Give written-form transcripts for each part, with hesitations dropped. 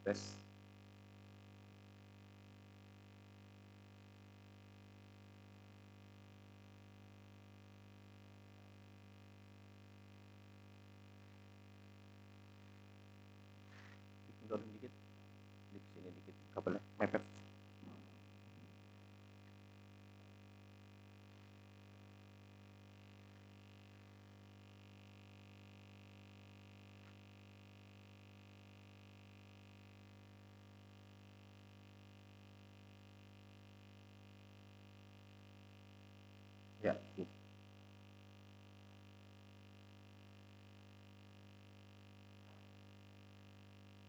Tes. Kendorkan dikit. Di sini dikit. Kabelnya mepet. Ya.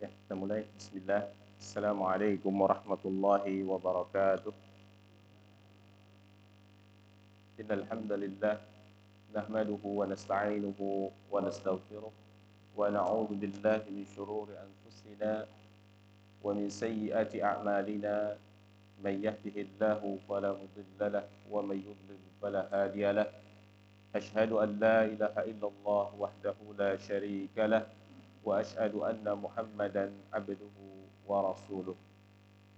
Ya, kita mulai. Bismillah. Assalamualaikum warahmatullahi wabarakatuh. Innal hamdalillah nahmaduhu wa nasta'inuhu wa nastaghfiruh wa na'udzu billahi min shururi anfusina wa min sayyiati a'malina man yahdihillahu fala mudilla lahu wa man yudlil fala hadiya lahu. Ashhadu an la ilaha illallah wahdahu la syarika lahu wa ashhadu anna Muhammadan abduhu wa rasuluh.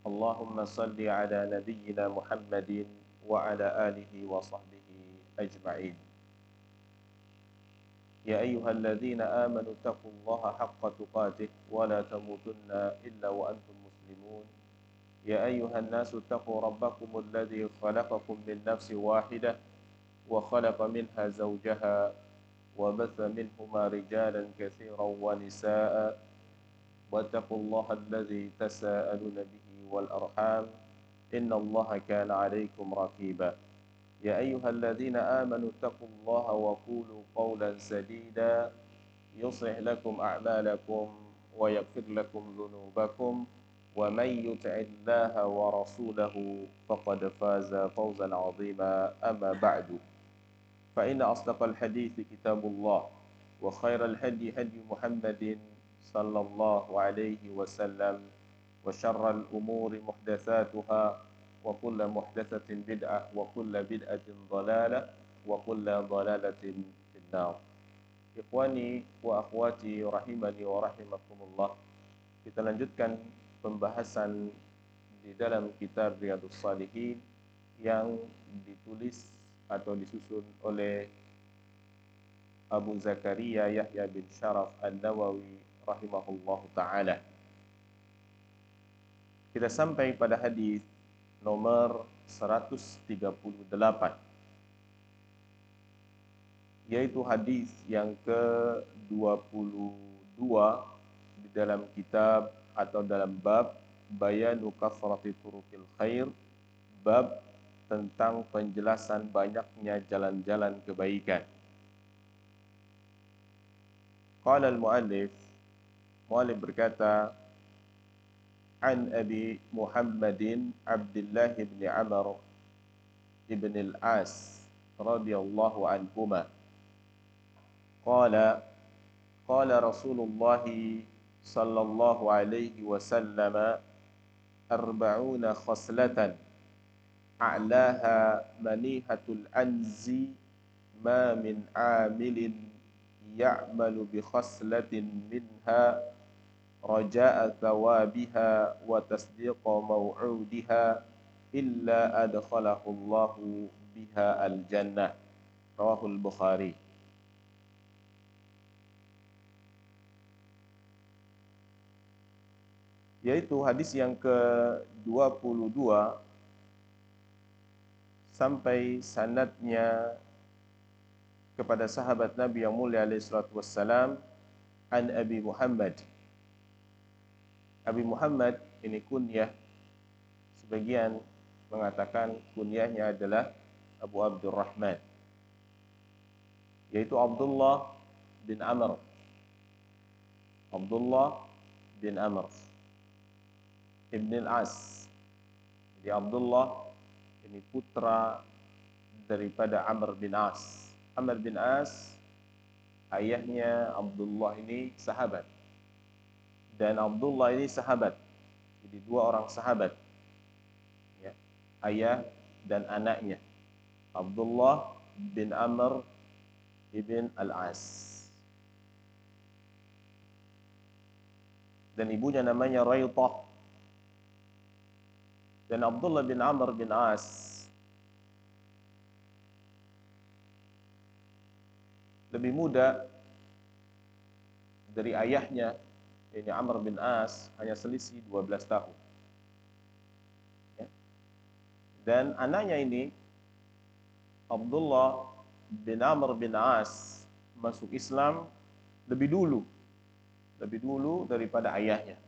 Allahumma salli ala nabiyyina Muhammadin wa ala alihi wa sahbihi ajma'in. Ya ayyuhalladzina amanu taqullaha haqqa tuqatih wa la tamutunna illa wa antum muslimun. Ya ayyuhan nasu taqu rabbakumul ladzi khalaqakum min nafsin wahidah wa khalaqa minha zawjaha wa batha minhuma rijalan katsiran wa nisaa'a wattaqullaha alladzi tasaaluna bihi wal arham innallaha kana 'alaikum raqiba. Ya ayyuhalladzina amanu taqullaha wa qulu qawlan sadida yuslih lakum a'malakum wa yaghfir lakum dhunubakum wa may yuti'illaha wa rasulahu faqad faza fawzan 'azima amma ba'du. Fa inna asdaqal hadithi kitabullah wa khairal hadi hadi Muhammadin sallallahu alaihi wasallam wa syarral umuri muhdatsatuha wa kullu muhdatsatin bid'ah wa kullu bid'atin dhalalah wa kullu dhalalatin finnar. Ikhwani wa akhwati rahimani wa rahimakumullah. Kita lanjutkan pembahasan di dalam kitab Riyadhus Shalihin yang ditulis atau disusun oleh Abu Zakaria Yahya bin Sharaf An-Nawawi rahimahullahu taala. Kita sampai pada hadis nomor 138, yaitu hadis yang ke-22 di dalam kitab atau dalam bab Bayanu Kasrati Turuqil Khair, bab tentang penjelasan banyaknya jalan-jalan kebaikan. Qala al-muallif berkata, an Abi Muhammadin Abdullah bin Amr ibn al-As radhiyallahu anhuma qala qala Rasulullah sallallahu alaihi wasallam arba'una khaslatan a'laha manihatul anzi ma min amilin ya'malu bi khaslatin minha raja'a thawabiha wa tasdiqa maw'udiha illa adkhalahu Allahu biha al-jannah. Rawahul Bukhari. Yaitu hadis yang ke-22 sampai sanadnya kepada sahabat Nabi yang mulia alaihi salatu wassalam, an Abi Muhammad. Abi Muhammad ini kunyah, sebagian mengatakan kunyahnya adalah Abu Abdurrahman, yaitu Abdullah bin Amr. Abdullah bin Amr Ibn al-As. Jadi Abdullah ini putra daripada Amr bin As. Amr bin As, ayahnya Abdullah ini sahabat, dan Abdullah ini sahabat. Jadi dua orang sahabat, ya, ayah dan anaknya, Abdullah bin Amr ibn al-As. dan ibunya namanya Raithah. Dan Abdullah bin Amr bin As lebih muda dari ayahnya, yaitu Amr bin As, hanya selisih 12 tahun. Ya. Dan anaknya ini, Abdullah bin Amr bin As, masuk Islam lebih dulu daripada ayahnya.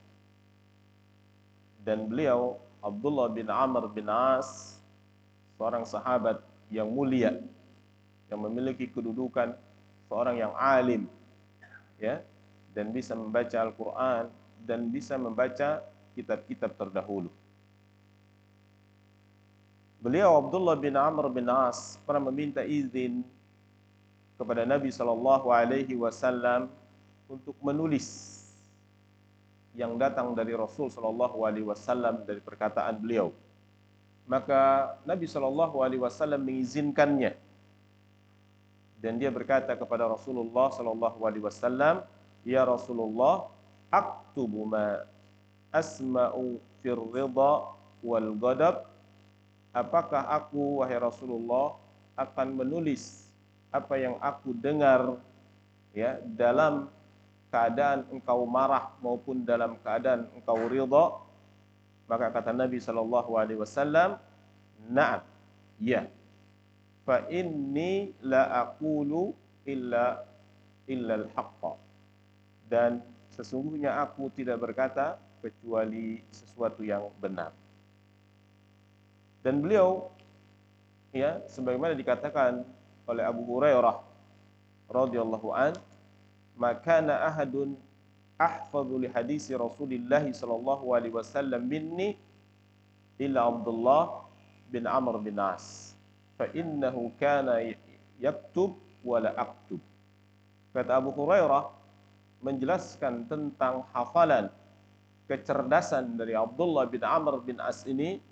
Dan beliau, Abdullah bin Amr bin As, seorang sahabat yang mulia, yang memiliki kedudukan seorang yang alim, ya, dan bisa membaca Al-Quran dan bisa membaca kitab-kitab terdahulu. Beliau Abdullah bin Amr bin As pernah meminta izin kepada Nabi sallallahu alaihi wasallam untuk menulis yang datang dari Rasul sallallahu alaihi wasallam dari perkataan beliau. Maka Nabi sallallahu alaihi wasallam mengizinkannya. Dan dia berkata kepada Rasulullah sallallahu alaihi wasallam, "Ya Rasulullah, aktubu ma asma'u fir ridha wal ghadab." Apakah aku, wahai Rasulullah, akan menulis apa yang aku dengar, ya, dalam keadaan engkau marah maupun dalam keadaan engkau ridha? Maka kata Nabi sallallahu alaihi wasallam, "Na'am, ya. Fa inni la aqulu illa al-haqqa." Dan sesungguhnya aku tidak berkata kecuali sesuatu yang benar. Dan beliau, ya, sebagaimana dikatakan oleh Abu Hurairah radhiyallahu an, "Makana ahadun ahfadhu li hadisi Rasulillah sallallahu alaihi wasallam minni illa Abdullah bin Amr bin As, fa innahu kana yaktub wa la aktub." Kata Abu Hurairah menjelaskan tentang hafalan kecerdasan dari Abdullah bin Amr bin As ini,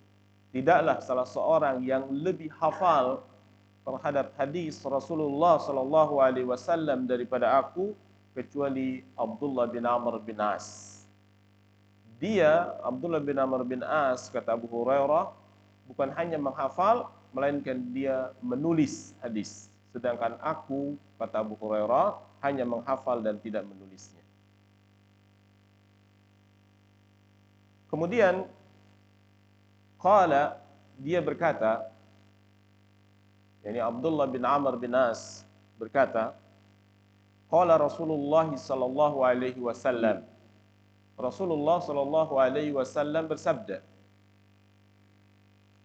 tidaklah salah seorang yang lebih hafal terhadap hadis Rasulullah sallallahu alaihi wasallam daripada aku kecuali Abdullah bin Amr bin As. Dia, Abdullah bin Amr bin As, kata Abu Hurairah, bukan hanya menghafal, melainkan dia menulis hadis. Sedangkan aku, kata Abu Hurairah, hanya menghafal dan tidak menulisnya. Kemudian qala, dia berkata, yakni Abdullah bin Amr bin As berkata, qala Rasulullah sallallahu alaihi wasallam, Rasulullah sallallahu alaihi wasallam bersabda,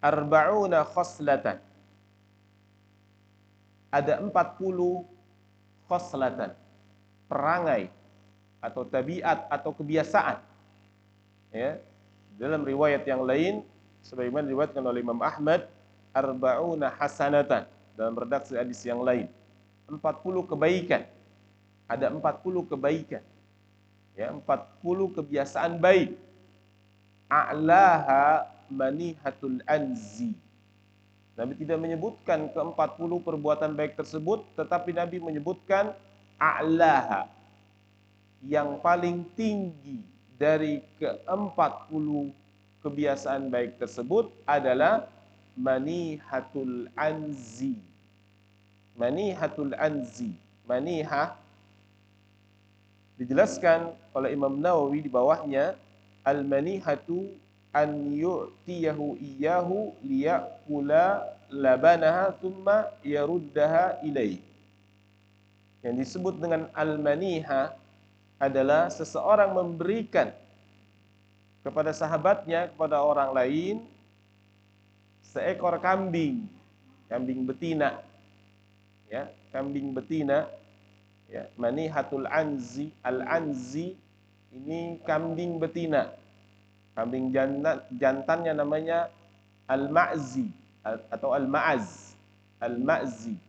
arba'una khoslatan, ada 40 khoslatan, perangai atau tabiat atau kebiasaan, ya. Dalam riwayat yang lain, sebagaimana diriwayatkan oleh Imam Ahmad, arba'una hasanatan, dalam redaksi hadis yang lain, 40 kebaikan. Ada 40 kebaikan, ya, 40 kebiasaan baik. A'laha manihatul anzi. Nabi tidak menyebutkan ke-40 perbuatan baik tersebut, tetapi Nabi menyebutkan a'laha, yang paling tinggi dari ke-40 kebiasaan baik tersebut adalah manihatul anzi. Manihatul anzi. Manihah dijelaskan oleh Imam Nawawi di bawahnya, al-manihatu an yu'tiyahu iyyahu liya'kula labanaha thumma yaruddaha ilaih. Yang disebut dengan al-manihah adalah seseorang memberikan kepada sahabatnya, kepada orang lain, seekor kambing, kambing betina, ya, kambing betina, ya, manihatul anzi, al-anzi ini kambing betina. Kambing jantannya namanya al-ma'zi atau al-ma'az. Al-ma'zi.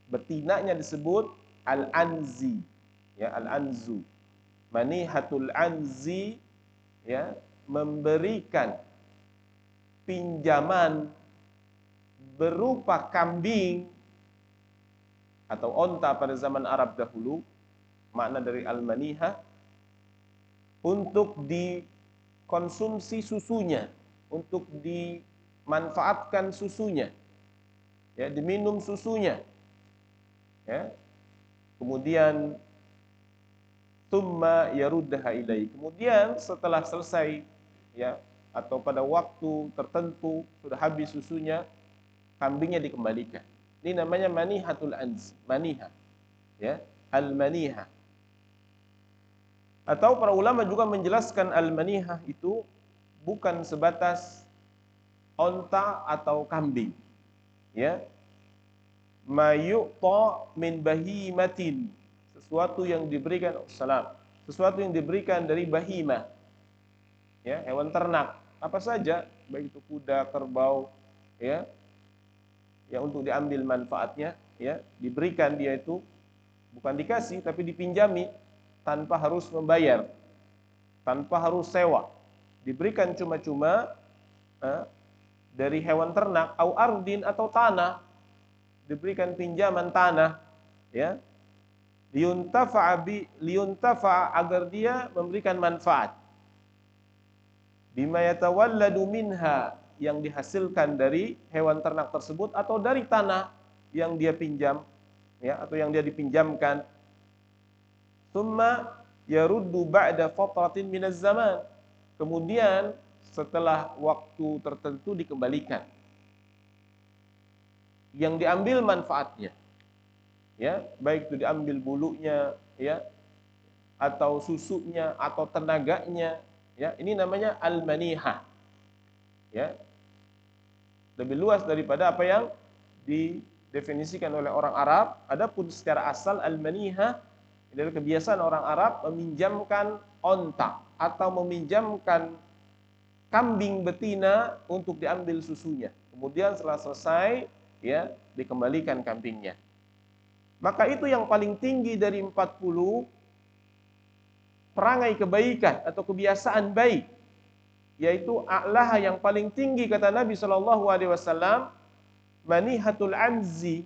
Betinanya disebut al-anzi, ya, al-anzu. Manihatul anzi, ya, memberikan pinjaman berupa kambing atau onta pada zaman Arab dahulu. Makna dari al-manihah untuk dikonsumsi susunya, untuk dimanfaatkan susunya, ya, diminum susunya, ya. Kemudian tsumma yaruddaha ilai. Kemudian setelah selesai, ya, atau pada waktu tertentu sudah habis susunya, kambingnya dikembalikan. Ini namanya manihatul anz, maniha, ya, al-maniha. Atau para ulama juga menjelaskan al-manihah itu bukan sebatas onta atau kambing, ya. Ma yu'ta min bahimatin, sesuatu yang diberikan sesuatu yang diberikan dari bahimah, ya, hewan ternak apa saja, baik itu kuda, kerbau, ya, yang untuk diambil manfaatnya, ya, diberikan dia itu, bukan dikasih tapi dipinjami tanpa harus membayar, tanpa harus sewa, diberikan cuma-cuma, dari hewan ternak, au ardin, atau tanah, diberikan pinjaman tanah, ya, liyuntafa'a agar dia memberikan manfaat, bima yatawalladu minha, yang dihasilkan dari hewan ternak tersebut atau dari tanah yang dia pinjam, ya, atau yang dia dipinjamkan. Tsumma yaruddu ba'da fatratin minaz zaman, kemudian setelah waktu tertentu dikembalikan yang diambil manfaatnya, ya, baik itu diambil bulunya, ya, atau susunya, atau tenaganya, ya, ini namanya al-manihah, ya, lebih luas daripada apa yang didefinisikan oleh orang Arab. Adapun secara asal al-manihah adalah kebiasaan orang Arab meminjamkan onta atau meminjamkan kambing betina untuk diambil susunya. Kemudian setelah selesai, ya, dikembalikan kambingnya. Maka itu yang paling tinggi dari 40 perangai kebaikan atau kebiasaan baik, yaitu a'laha, yang paling tinggi kata Nabi Shallallahu alaihi wasallam, manihatul anzi,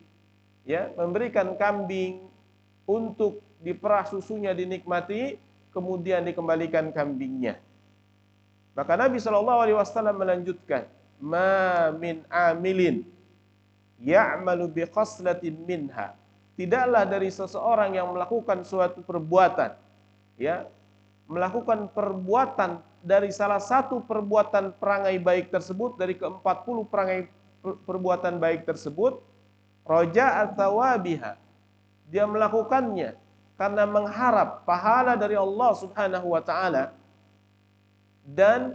ya, memberikan kambing untuk diperah susunya, dinikmati, kemudian dikembalikan kambingnya. Maka Nabi Shallallahu alaihi wasallam melanjutkan, ma min amilin ya'malu biqaslatin minha, tidaklah dari seseorang yang melakukan suatu perbuatan, ya, melakukan perbuatan dari salah satu perbuatan perangai baik tersebut, dari ke-40 perangai perbuatan baik tersebut, roja athawabiha, dia melakukannya karena mengharap pahala dari Allah Subhanahu wa taala, dan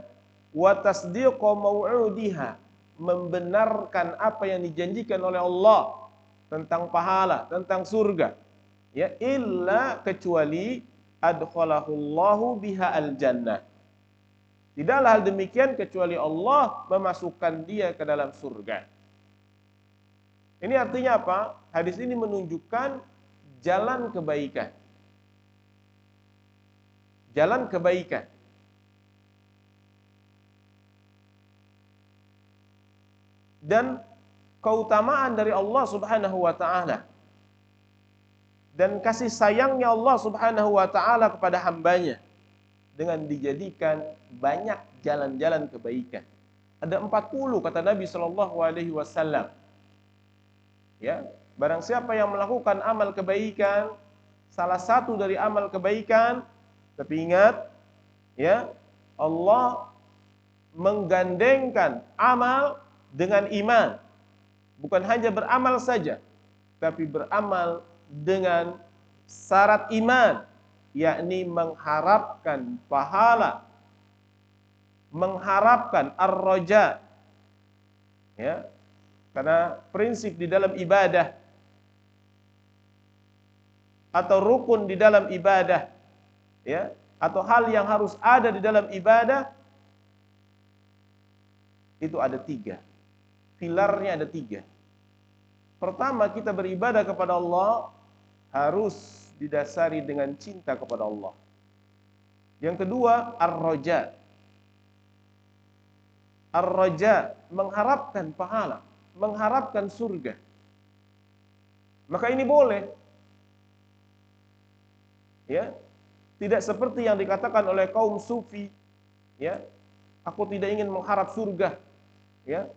wa tasdiqu mau'udiha, membenarkan apa yang dijanjikan oleh Allah tentang pahala, tentang surga, ya, illa, kecuali adkhalahullahu biha al-jannah, tidaklah hal demikian kecuali Allah memasukkan dia ke dalam surga. Ini artinya apa? Hadis ini menunjukkan jalan kebaikan. Jalan kebaikan. Dan keutamaan dari Allah Subhanahu wa taala, dan kasih sayangnya Allah Subhanahu wa taala kepada hambanya dengan dijadikan banyak jalan-jalan kebaikan. Ada 40 kata Nabi Shallallahu alaihi wasallam. Ya, barang siapa yang melakukan amal kebaikan, salah satu dari amal kebaikan, tapi ingat, ya, Allah menggandengkan amal dengan iman. Bukan hanya beramal saja, tapi beramal dengan syarat iman, yakni mengharapkan pahala, mengharapkan ar-raja, ya. Karena prinsip di dalam ibadah atau rukun di dalam ibadah, ya, atau hal yang harus ada di dalam ibadah itu ada 3. Pilarnya ada 3. Pertama, kita beribadah kepada Allah harus didasari dengan cinta kepada Allah. Yang kedua, ar-raja. Ar-raja, mengharapkan pahala, mengharapkan surga. Maka ini boleh, ya, Tidak seperti yang dikatakan oleh kaum sufi, ya. Aku tidak ingin mengharap surga, ya.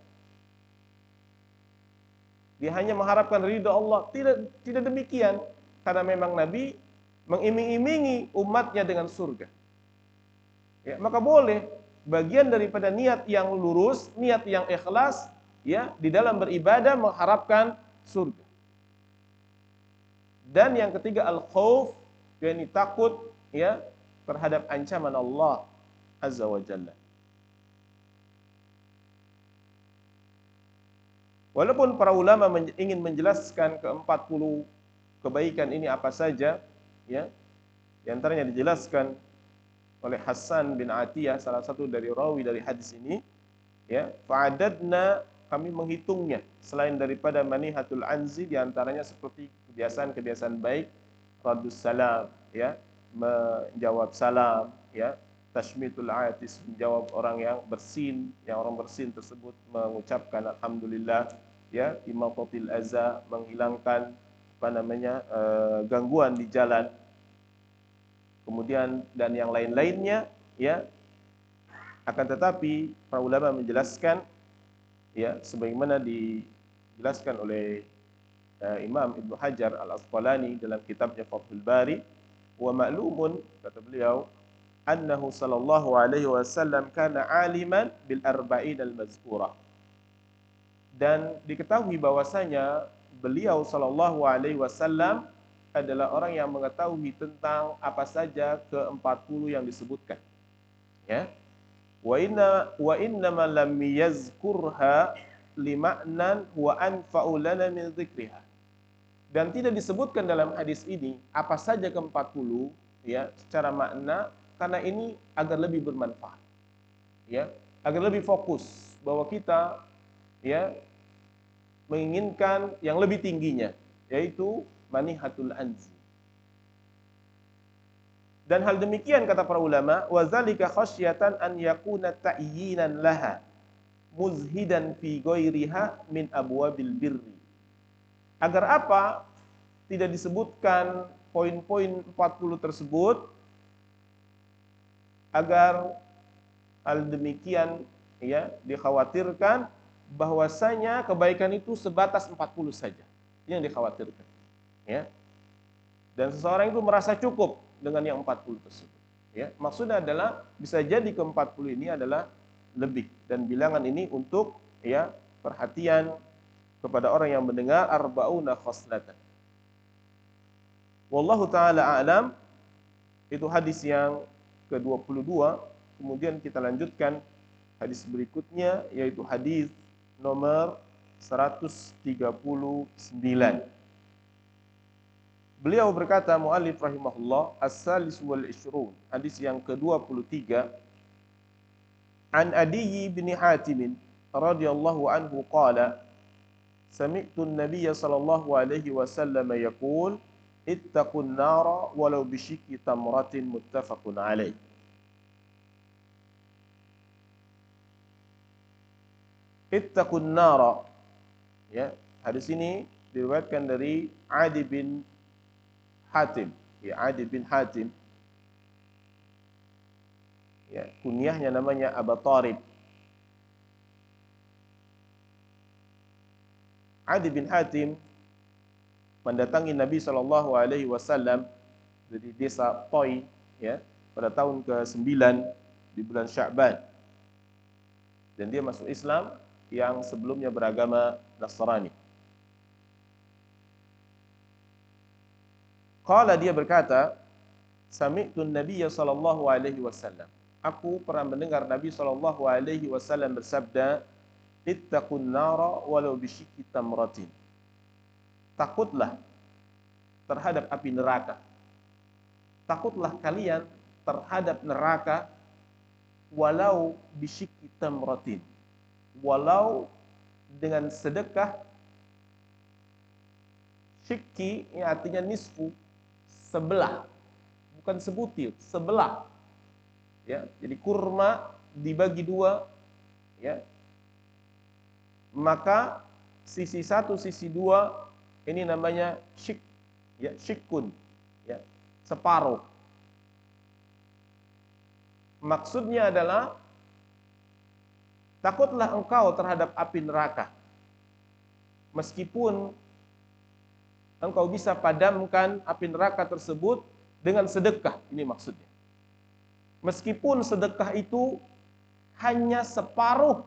Dia hanya mengharapkan ridha Allah. Tidak demikian. Karena memang Nabi mengiming-imingi umatnya dengan surga. Ya, maka boleh bagian daripada niat yang lurus, niat yang ikhlas, ya, di dalam beribadah mengharapkan surga. Dan yang ketiga al-khauf, yakni takut, ya, terhadap ancaman Allah Azza wa Jalla. Walaupun para ulama ingin menjelaskan ke-40 kebaikan ini apa saja, ya, di antaranya dijelaskan oleh Hasan bin Atiyah, salah satu dari rawi dari hadis ini, ya, fa'adadna, kami menghitungnya, selain daripada manihatul anzi, di antaranya seperti kebiasaan-kebiasaan baik, radus salam, ya, menjawab salam, ya, tashmitul atis, menjawab orang yang bersin, yang orang bersin tersebut mengucapkan alhamdulillah, ya, imatatil aza, menghilangkan gangguan di jalan, kemudian dan yang lain-lainnya, ya. Akan tetapi para ulama menjelaskan, ya, sebagaimana dijelaskan oleh Imam Ibnu Hajar Al-Asqalani dalam kitabnya Fathul Bari, wa ma'lumun, kata beliau, annahu sallallahu alaihi wasallam kana aliman bil arba'in al-mazkurah. Dan diketahui bahwasanya beliau sallallahu alaihi wasallam adalah orang yang mengetahui tentang apa saja ke-40 yang disebutkan. Ya. Wa inna ma lam yazkurha lima'nan huwa anfa'u lana min dzikriha. Dan tidak disebutkan dalam hadis ini apa saja ke-40, ya, secara makna, karena ini agar lebih bermanfaat, ya, agar lebih fokus bahwa kita, ya, menginginkan yang lebih tingginya, yaitu manihatul anzi. Dan hal demikian kata para ulama, wa zalika khasyatan an yakuna ta'yinan laha muzhidan fi ghairiha min abwabil birri. Agar apa? Tidak disebutkan poin-poin 40 tersebut, agar hal demikian, ya, dikhawatirkan bahwasanya kebaikan itu sebatas 40 saja. Ini yang dikhawatirkan, ya. Dan seseorang itu merasa cukup dengan yang 40 tersebut, ya. Maksudnya adalah bisa jadi ke-40 ini adalah lebih, dan bilangan ini untuk, ya, perhatian kepada orang yang mendengar arba'una khoslatan. Wallahu taala a'lam. Itu hadis yang ke-22. Kemudian kita lanjutkan hadis berikutnya, yaitu hadis nomor 139. Beliau berkata, muallif rahimahullah, as-salis wal ishrun, hadis yang ke-23, an Adiy bin Hatim radhiyallahu anhu qala, sami'tu an-nabiy sallallahu alaihi wasallam yaqul, ittaqun nara walau bisyikki tamratin, muttafaqun alaih. Ittaqun nara, ya, hadis ini diriwayatkan dari Adi bin Hatim, ya, Adi bin Hatim, ya, kunyahnya namanya Abu Tharib. Adi bin Hatim mendatangi Nabi sallallahu alaihi wasallam dari desa Toi, ya, pada tahun ke-9 di bulan Sya'ban. Dan dia masuk Islam yang sebelumnya beragama Nasrani. Qala, dia berkata, sami'tu an-nabiy sallallahu alaihi wasallam, aku pernah mendengar Nabi sallallahu alaihi wasallam bersabda, ittaqun nara walau bisyikki tamratin. Takutlah terhadap api neraka. Takutlah kalian terhadap neraka walau bisyikki tamratin. Walau dengan sedekah. Syikki ini artinya nisfu, sebelah, bukan sebutir, sebelah. Ya, jadi kurma dibagi dua, ya. Maka sisi satu, sisi dua, ini namanya syik, ya, syikun, ya, separuh. Maksudnya adalah takutlah engkau terhadap api neraka, meskipun engkau bisa padamkan api neraka tersebut dengan sedekah. Ini maksudnya. Meskipun sedekah itu hanya separuh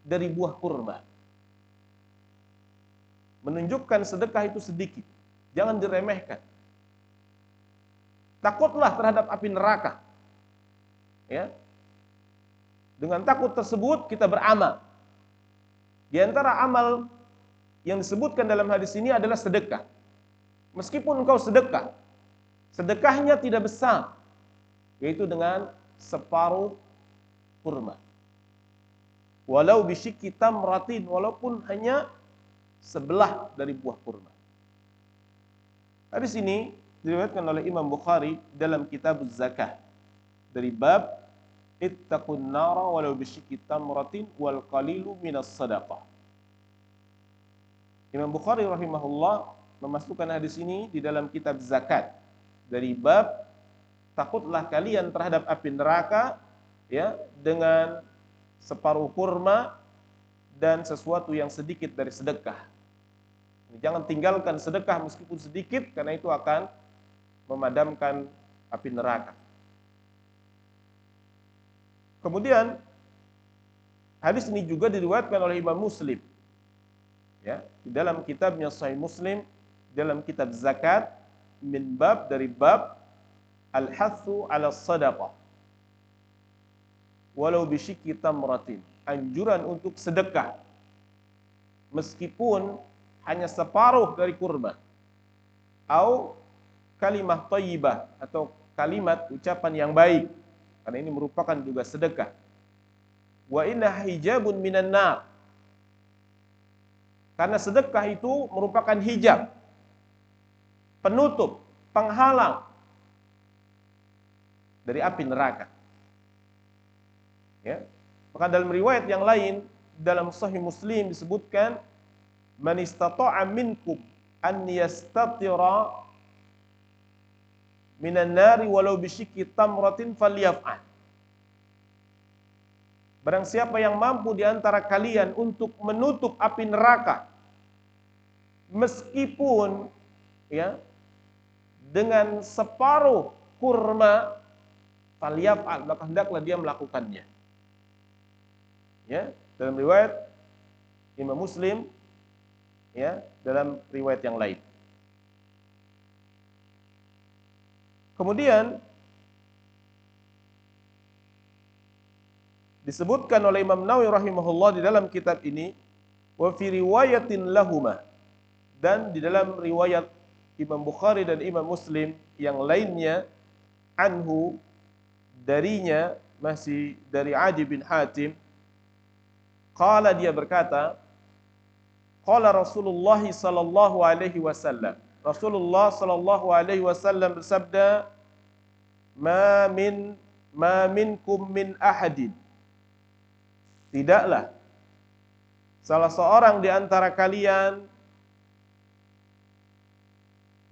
dari buah kurma. Menunjukkan sedekah itu sedikit. Jangan diremehkan. Takutlah terhadap api neraka. Ya. Dengan takut tersebut kita beramal. Di antara amal yang disebutkan dalam hadis ini adalah sedekah. Meskipun engkau sedekah, sedekahnya tidak besar, yaitu dengan separuh kurma. Walau bisyikki tamratin, walaupun hanya sebelah dari buah kurma. Hadis ini diriwayatkan oleh Imam Bukhari dalam kitab Zakah dari bab ittaqun nara walau bisyikki tamratin wal qalilu minas sadaqah. Imam Bukhari rahimahullah memasukkan hadis ini di dalam kitab zakat dari bab takutlah kalian terhadap api neraka, ya, dengan separuh kurma dan sesuatu yang sedikit dari sedekah. Jangan tinggalkan sedekah meskipun sedikit, karena itu akan memadamkan api neraka. Kemudian hadis ini juga diriwayatkan oleh Imam Muslim, ya, di dalam kitabnya Sahih Muslim, dalam kitab zakat, min bab, dari bab al-hathu ala sadaqah walau bisyikki tamratin, anjuran untuk sedekah meskipun hanya separuh dari kurma, atau kalimah thayyibah, atau kalimat ucapan yang baik, karena ini merupakan juga sedekah. Wa inna hijabun minan nar, karena sedekah itu merupakan hijab, penutup, penghalang dari api neraka. Ya. Maka dalam riwayat yang lain dalam Sahih Muslim disebutkan, man istata'a minkum an yastatira minan nari walau bisyikki tamratin falyaf'al. Barang siapa yang mampu di antara kalian untuk menutup api neraka meskipun, ya, dengan separuh kurma, falyaf'al, maka hendaklah dia melakukannya. Ya, dalam riwayat Imam Muslim, ya, dalam riwayat yang lain. Kemudian disebutkan oleh Imam Nawawi rahimahullah di dalam kitab ini, wa fi riwayatin lahuma, dan di dalam riwayat Imam Bukhari dan Imam Muslim yang lainnya, anhu, darinya, masih dari Adi bin Hatim, qala, dia berkata, qala Rasulullah sallallahu alaihi wasallam, Rasulullah sallallahu alaihi wasallam bersabda, ma minkum min ahadin, tidaklah salah seorang di antara kalian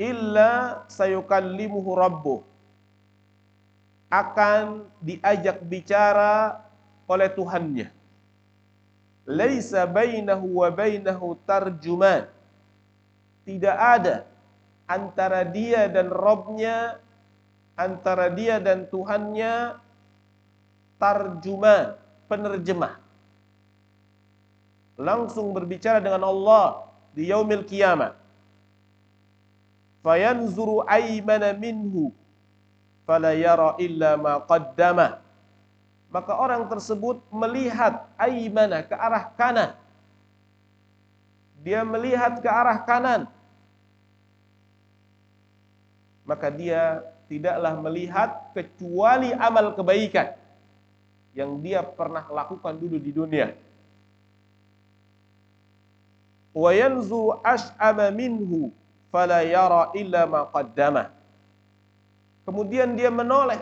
illa sayukallimuhu rabbuh, akan diajak bicara oleh Tuhannya. Laisa bainahu wa bainahu tarjuman, tidak ada antara dia dan Rabbnya, antara dia dan Tuhannya, tarjuman, penerjemah. Langsung berbicara dengan Allah di yaumil qiyamah. Fayanzuru aymana minhu fala yara illa ma qaddama, maka orang tersebut melihat aymana, ke arah kanan. Dia melihat ke arah kanan, maka dia tidaklah melihat kecuali amal kebaikan yang dia pernah lakukan dulu di dunia. Wa yanzu ash'ama minhu fala yara illa ma qaddama, kemudian dia menoleh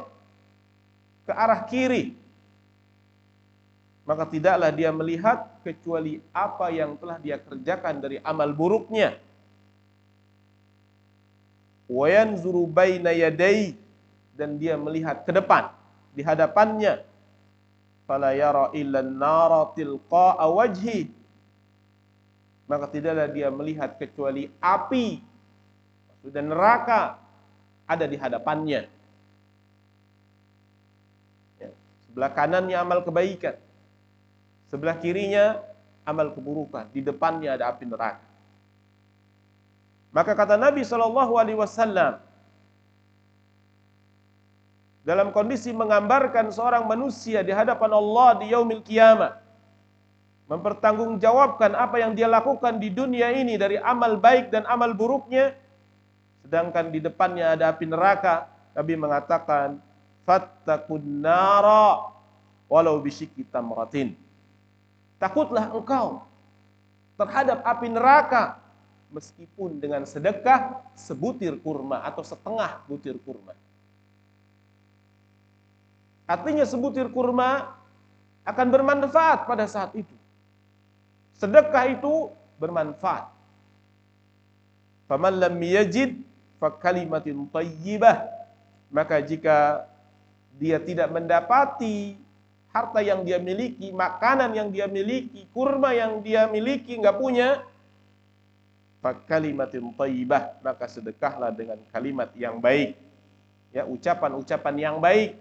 ke arah kiri, maka tidaklah dia melihat kecuali apa yang telah dia kerjakan dari amal buruknya. Wa yanzuru baina yadayhi, dan dia melihat ke depan, di hadapannya. Fala yara illa an-nara tilqa'a wajhi. Maka tidaklah dia melihat kecuali api dan neraka ada di hadapannya. Ya. Sebelah kanannya amal kebaikan, sebelah kirinya amal keburukan, di depannya ada api neraka. Maka kata Nabi SAW dalam kondisi menggambarkan seorang manusia di hadapan Allah di yaumil qiyamah, mempertanggungjawabkan apa yang dia lakukan di dunia ini dari amal baik dan amal buruknya, sedangkan di depannya ada api neraka. Nabi mengatakan, fattaqun nara walau bisyikki tamratin. Takutlah engkau terhadap api neraka meskipun dengan sedekah sebutir kurma atau setengah butir kurma. Artinya sebutir kurma akan bermanfaat pada saat itu. Sedekah itu bermanfaat. Faman lam yajid fa kalimatin thayyibah. Maka jika dia tidak mendapati harta yang dia miliki, makanan yang dia miliki, kurma yang dia miliki enggak punya, fa kalimatin thayyibah, maka sedekahlah dengan kalimat yang baik. Ya, ucapan-ucapan yang baik.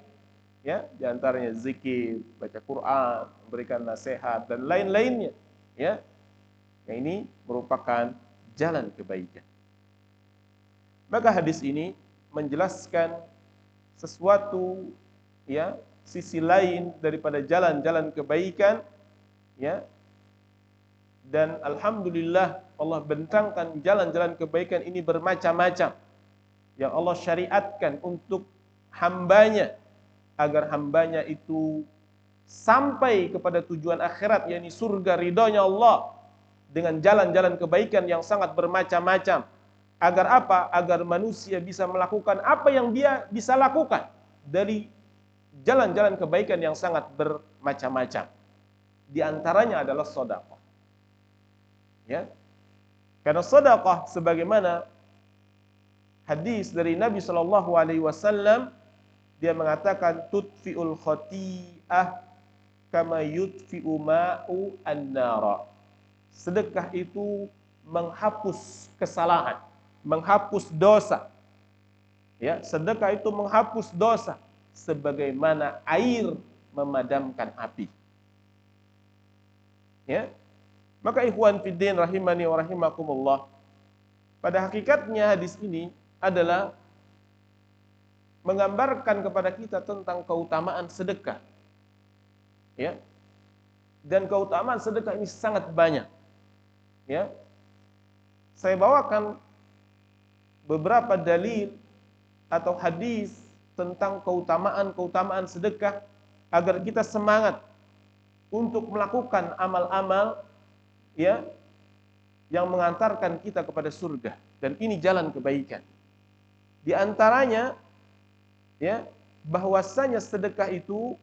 Ya, di antaranya zikir, baca Quran, memberikan nasihat dan lain-lainnya. Ya, yang ini merupakan jalan kebaikan. Maka hadis ini menjelaskan sesuatu, ya, sisi lain daripada jalan-jalan kebaikan, ya. Dan alhamdulillah Allah bentangkan jalan-jalan kebaikan ini bermacam-macam yang Allah syariatkan untuk hambanya, agar hambanya itu sampai kepada tujuan akhirat, yakni surga ridhonya Allah, dengan jalan-jalan kebaikan yang sangat bermacam-macam. Agar apa? Agar manusia bisa melakukan apa yang dia bisa lakukan dari jalan-jalan kebaikan yang sangat bermacam-macam. Di antaranya adalah sedekah. Ya. Karena sedekah sebagaimana hadis dari Nabi SAW, dia mengatakan tudfi'ul khati'ah kama yudfi'u ma'u an-nara. Sedekah itu menghapus kesalahan, menghapus dosa. Ya, sedekah itu menghapus dosa sebagaimana air memadamkan api. Ya. Maka ikhwan fiddin rahimani wa rahimakumullah, pada hakikatnya hadis ini adalah menggambarkan kepada kita tentang keutamaan sedekah. Ya. Dan keutamaan sedekah ini sangat banyak. Ya. Saya bawakan beberapa dalil atau hadis tentang keutamaan sedekah agar kita semangat untuk melakukan amal-amal, ya, yang mengantarkan kita kepada surga, dan ini jalan kebaikan. Di antaranya, ya, bahwasanya sedekah itu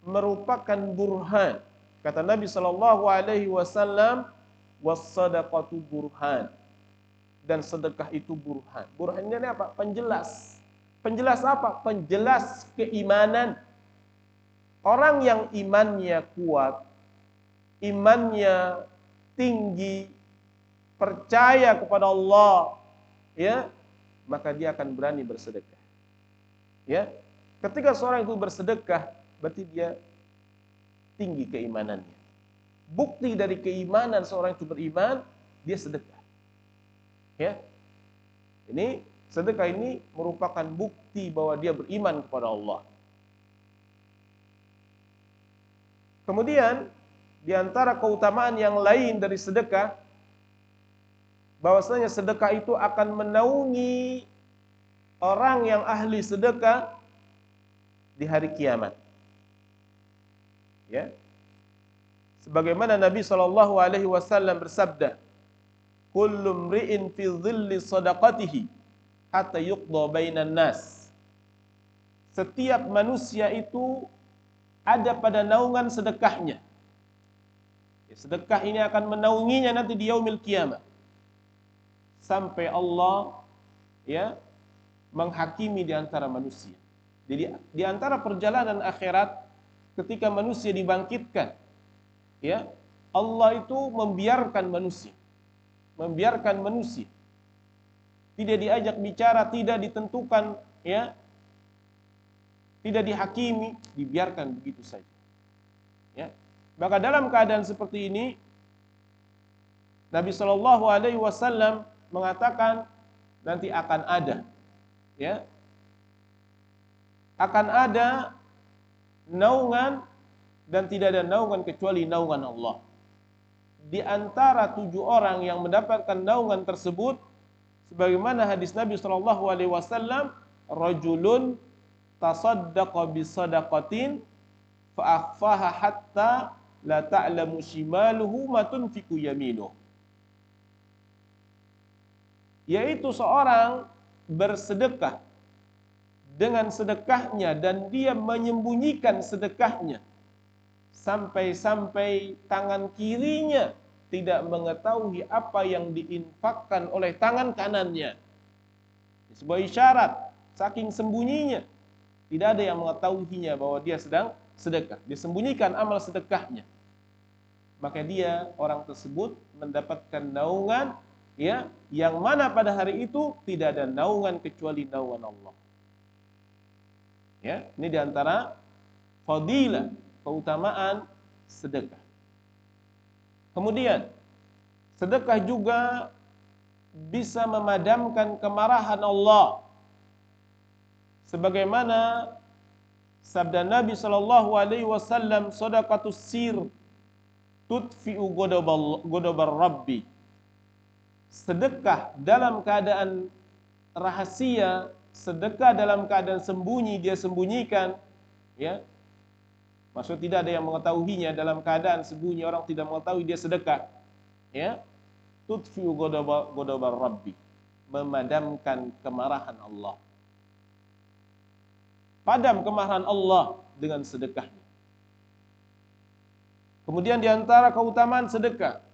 merupakan burhan. Kata Nabi SAW, was-sadaqatu burhan. Dan sedekah itu burhan. Burhan ini apa? Penjelas. Penjelas apa? Penjelas keimanan. Orang yang imannya kuat, imannya tinggi, percaya kepada Allah, ya, maka dia akan berani bersedekah. Ya, ketika seorang itu bersedekah, berarti dia tinggi keimanannya. Bukti dari keimanan seorang itu beriman, dia sedekah. Ya, ini sedekah ini merupakan bukti bahwa dia beriman kepada Allah. Kemudian di antara keutamaan yang lain dari sedekah, bahwasanya sedekah itu akan menaungi orang yang ahli sedekah di hari kiamat. Ya. Sebagaimana Nabi SAW bersabda, kullu mri'in fi dhilli sadaqatihi hatta yuqda bainan nas. Setiap manusia itu ada pada naungan sedekahnya. Sedekah ini akan menaunginya nanti di yaumil qiyamah, sampai Allah, ya, menghakimi di antara manusia. Jadi di antara perjalanan akhirat ketika manusia dibangkitkan, ya, Allah itu membiarkan manusia tidak diajak bicara, tidak ditentukan, ya, tidak dihakimi, dibiarkan begitu saja. Ya. Maka dalam keadaan seperti ini Nabi Shallallahu Alaihi Wasallam mengatakan nanti akan ada, ya, akan ada naungan dan tidak ada naungan kecuali naungan Allah. Di antara 7 orang yang mendapatkan naungan tersebut, sebagaimana hadis Nabi Shallallahu Alaihi Wasallam, rajulun tasaddaqa bisadaqatin fa akhfaha hatta la ta'lamu shimaluhu ma tunfiqu yaminuh. Yaitu seorang bersedekah dengan sedekahnya dan dia menyembunyikan sedekahnya sampai-sampai tangan kirinya tidak mengetahui apa yang diinfakkan oleh tangan kanannya. Sebuah isyarat, saking sembunyinya tidak ada yang mengetahuinya bahwa dia sedang sedekah. Disembunyikan amal sedekahnya. Maka dia, orang tersebut mendapatkan naungan, ya, yang mana pada hari itu tidak ada naungan kecuali naungan Allah. Ya, ini diantara fadilah, keutamaan sedekah. Kemudian sedekah juga bisa memadamkan kemarahan Allah. Sebagaimana sabda Nabi Shallallahu Alaihi Wasallam, sadaqatus sir tudfi'u godobar Rabbi. Sedekah dalam keadaan rahasia, sedekah dalam keadaan sembunyi, dia sembunyikan, ya. Maksud tidak ada yang mengetahuinya, dalam keadaan sembunyi, orang tidak mengetahui dia sedekah, ya. Tudfi'u godobar Rabbi, memadamkan kemarahan Allah. Padam kemarahan Allah dengan sedekahnya. Kemudian di antara keutamaan sedekah,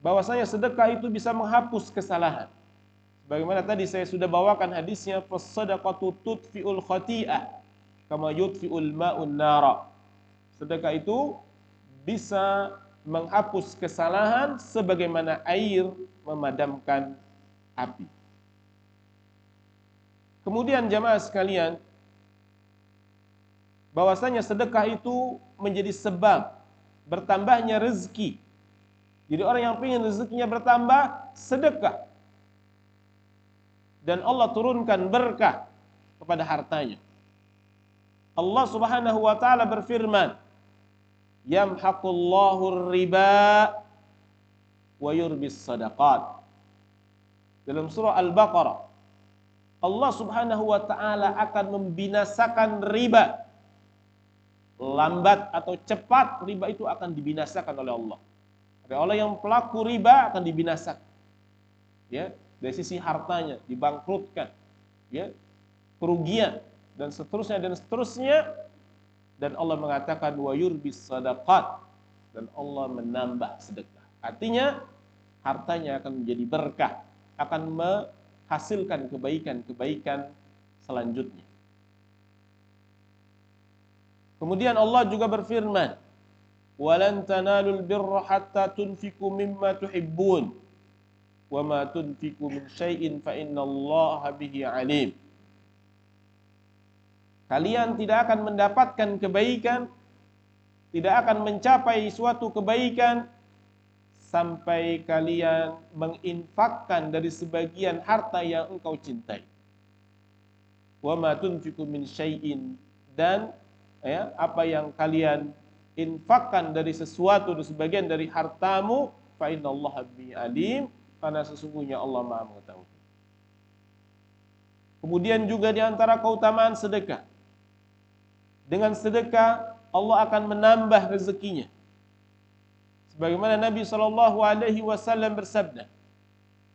bahwasanya sedekah itu bisa menghapus kesalahan. Bagaimana tadi saya sudah bawakan hadisnya, fasadaqatu tudfi'ul khati'ah kama yudfi'ul ma'un nara. Sedekah itu bisa menghapus kesalahan sebagaimana air memadamkan api. Kemudian jamaah sekalian, bahwasanya sedekah itu menjadi sebab bertambahnya rezeki. Jadi orang yang ingin rezekinya bertambah, sedekah. Dan Allah turunkan berkah kepada hartanya. Allah Subhanahu wa taala berfirman, yamhaqullahu riba wa yurbis sadaqat. Dalam surah Al-Baqarah, Allah Subhanahu wa taala akan membinasakan riba. Lambat atau cepat riba itu akan dibinasakan oleh Allah. Ada orang yang pelaku riba akan dibinasakan. Ya, dari sisi hartanya dibangkrutkan, ya, kerugian dan seterusnya. Dan Allah mengatakan wa yurbis sadaqat, dan Allah menambah sedekah. Artinya hartanya akan menjadi berkah, akan menghasilkan kebaikan-kebaikan selanjutnya. Kemudian Allah juga berfirman, walan tanalul birra hatta tunfiqu mimma tuhibbun wa ma tunfiqu min syai'in fa innallaha bihi alim. Kalian tidak akan mendapatkan kebaikan, tidak akan mencapai suatu kebaikan sampai kalian menginfakkan dari sebagian harta yang engkau cintai. Wa ma tunfiqu min syai'in, dan ya, apa yang kalian infakkan dari sesuatu, dari sebagian dari hartamu, fa innallaha bihi alim, karena sesungguhnya Allah Maha mengetahui. Kemudian juga di antara keutamaan sedekah, dengan sedekah Allah akan menambah rezekinya. Sebagaimana Nabi sallallahu alaihi wasallam bersabda,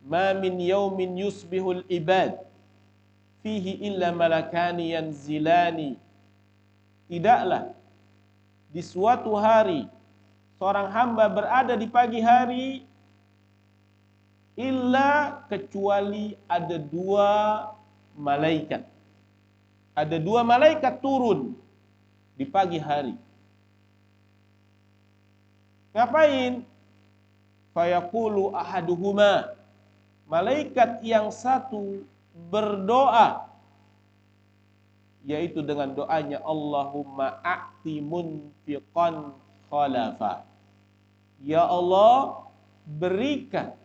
"Ma min yaumin yusbihul ibad fihi illa malakani yanzilani." Tidaklah di suatu hari seorang hamba berada di pagi hari illa kecuali ada 2 malaikat Ada 2 malaikat turun di pagi hari. Ngapain? Fayaqulu ahaduhuma, malaikat yang satu berdoa, yaitu dengan doanya Allahumma a'ti munfiqan khalafa. Ya Allah, berikan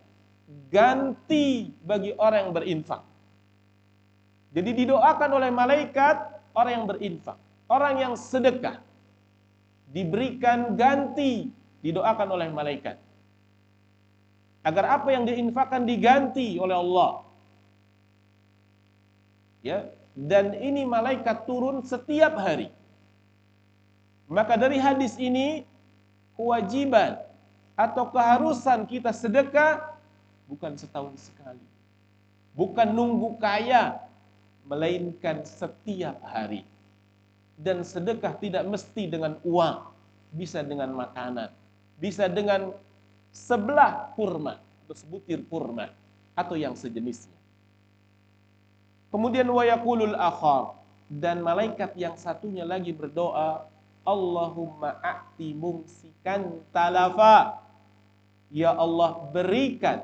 ganti bagi orang yang berinfak. Jadi didoakan oleh malaikat orang yang berinfak, orang yang sedekah, diberikan ganti, didoakan oleh malaikat. Agar apa yang diinfakkan diganti oleh Allah. Ya, dan ini malaikat turun setiap hari. Maka dari hadis ini, kewajiban atau keharusan kita sedekah bukan setahun sekali, bukan nunggu kaya, melainkan setiap hari. Dan sedekah tidak mesti dengan uang, bisa dengan makanan, bisa dengan sebelah kurma atau sebutir kurma atau yang sejenisnya. Kemudian wa yaqulul akhar, dan malaikat yang satunya lagi berdoa, Allahumma a'ti mumsikan talafa. Ya Allah, berikan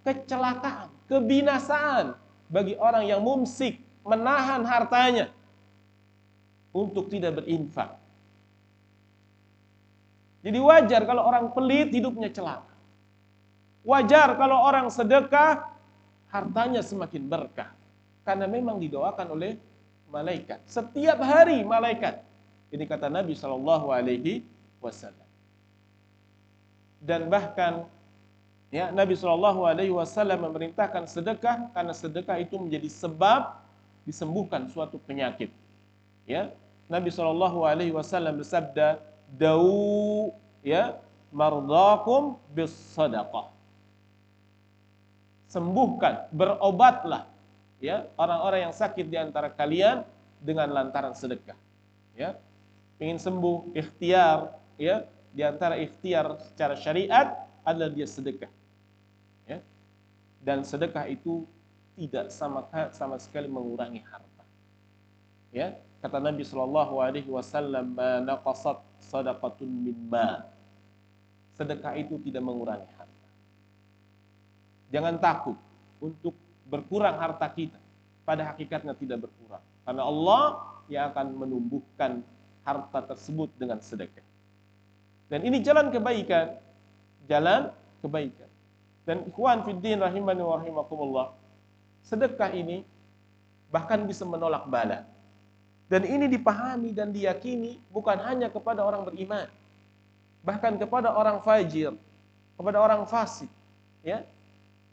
kecelakaan, kebinasaan bagi orang yang mumsik, menahan hartanya untuk tidak berinfak. Jadi wajar kalau orang pelit hidupnya celaka. Wajar kalau orang sedekah hartanya semakin berkah. Karena memang didoakan oleh malaikat. Setiap hari malaikat. Ini kata Nabi SAW. Dan bahkan ya, Nabi SAW memerintahkan sedekah karena sedekah itu menjadi sebab disembuhkan suatu penyakit. Ya, Nabi SAW bersabda, "Dau ya mardakum bis sadaqah." Sembuhkan, berobatlah ya orang-orang yang sakit di antara kalian dengan lantaran sedekah. Ya, ingin sembuh, ikhtiar, ya, di antara ikhtiar secara syariat adalah dia sedekah. Ya. Dan sedekah itu tidak sama sekali mengurangi harta. Ya, kata Nabi SAW, "Ma naqasat sadaqatun min ma." Sedekah itu tidak mengurangi harta. Jangan takut untuk berkurang harta kita. Pada hakikatnya tidak berkurang. Karena Allah yang akan menumbuhkan harta tersebut dengan sedekah. Dan ini jalan kebaikan. Jalan kebaikan. Dan ikhwan fiddin rahimani wa rahimakumullah, sedekah ini bahkan bisa menolak bala. Dan ini dipahami dan diyakini bukan hanya kepada orang beriman, bahkan kepada orang fajir, kepada orang fasik. Ya,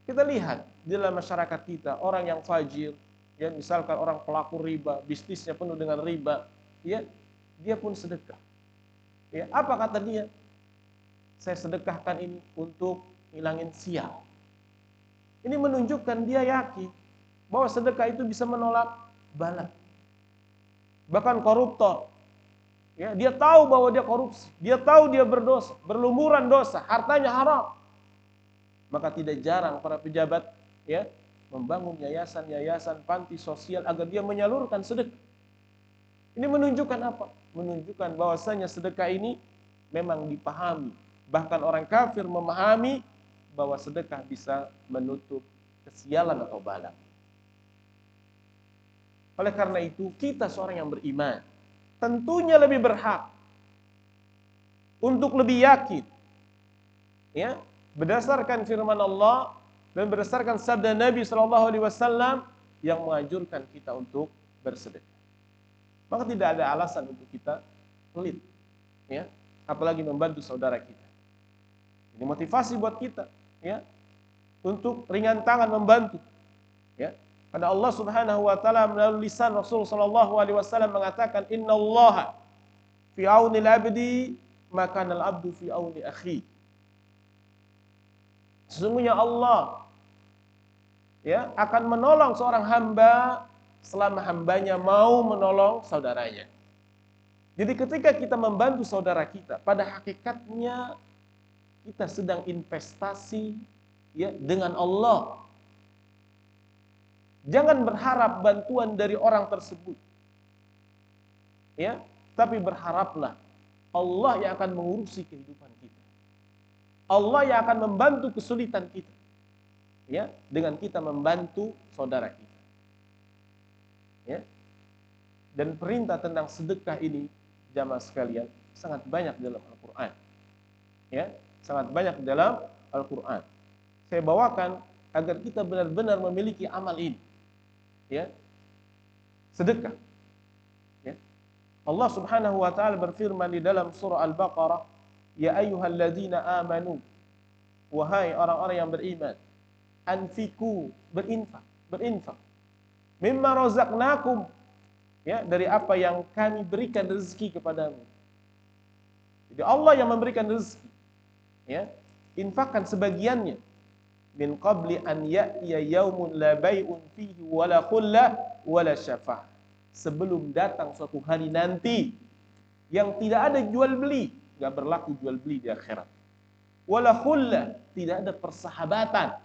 kita lihat di dalam masyarakat kita, orang yang fajir, ya, misalkan orang pelaku riba, bisnisnya penuh dengan riba, ya, dia pun sedekah. Ya, apa kata dia? Saya sedekahkan ini untuk hilangin sial. Ini menunjukkan dia yakin bahwa sedekah itu bisa menolak bala. Bahkan koruptor, ya, dia tahu bahwa dia korupsi, dia tahu dia berdosa, berlumuran dosa, hartanya haram. Maka tidak jarang para pejabat, ya, membangun yayasan-yayasan panti sosial agar dia menyalurkan sedekah. Ini menunjukkan apa? Menunjukkan bahwasanya sedekah ini memang dipahami. Bahkan orang kafir memahami bahwa sedekah bisa menutup kesialan atau bala. Oleh karena itu, kita seorang yang beriman tentunya lebih berhak untuk lebih yakin, ya, berdasarkan firman Allah dan berdasarkan sabda Nabi SAW yang menganjurkan kita untuk bersedekah. Maka tidak ada alasan untuk kita pelit, ya, apalagi membantu saudara kita. Ini motivasi buat kita, ya, untuk ringan tangan membantu, ya. Karena Allah Subhanahu wa taala melalui lisan Rasul sallallahu alaihi wasallam mengatakan, "Innallaha fi auni al-'abdi ma kana al-'abdu fi auni akhi." Sesungguhnya Allah, ya, akan menolong seorang hamba selama hambanya mau menolong saudaranya. Jadi ketika kita membantu saudara kita, pada hakikatnya kita sedang investasi, ya, dengan Allah. Jangan berharap bantuan dari orang tersebut. ya, tapi berharaplah Allah yang akan mengurusi kehidupan kita. Allah yang akan membantu kesulitan kita, ya, dengan kita membantu saudara kita, ya. Dan perintah tentang sedekah ini, jamaah sekalian, sangat banyak dalam Al-Quran, ya, sangat banyak dalam Al-Quran. Saya bawakan agar kita benar-benar memiliki amal ini, ya, sedekah. Ya. Allah Subhanahu wa taala berfirman di dalam surah Al-Baqarah, ya ayyuhalladzina amanu, wahai orang-orang yang beriman, anfiku, berinfak, mimma razaqnakum, ya, dari apa yang kami berikan rezeki kepadamu. Jadi Allah yang memberikan rezeki, ya, infakkan sebagiannya. Min qabli an ya'tiya yaumun la bai'un fihi wala khullah wala syafa'ah. Sebelum datang suatu hari nanti yang tidak ada jual beli, enggak berlaku jual beli di akhirat. Wala khullah, tidak ada persahabatan.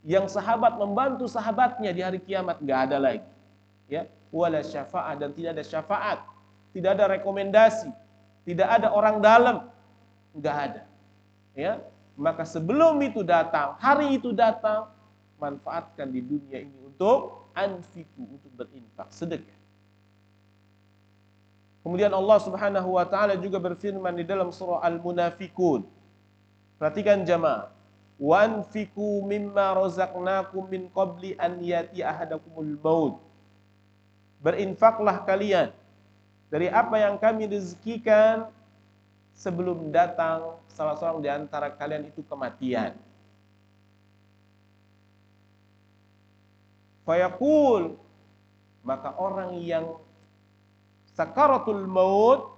Yang sahabat membantu sahabatnya di hari kiamat enggak ada lagi. Ya, wala syafa'ah, dan tidak ada syafaat, tidak ada rekomendasi, tidak ada orang dalam, enggak ada. Ya, maka sebelum itu datang, hari itu datang, manfaatkan di dunia ini untuk anfiku, untuk berinfak, sedekah. Kemudian Allah Subhanahu wa taala juga berfirman di dalam surah Al-Munafikun. Perhatikan jamaah. Wa anfiku mimma razaqnakum min qabli an yati ahadakumul maut. Berinfaklah kalian dari apa yang kami rezekikan sebelum datang salah seorang di antara kalian itu kematian. Fayaqul, maka orang yang sakaratul maut,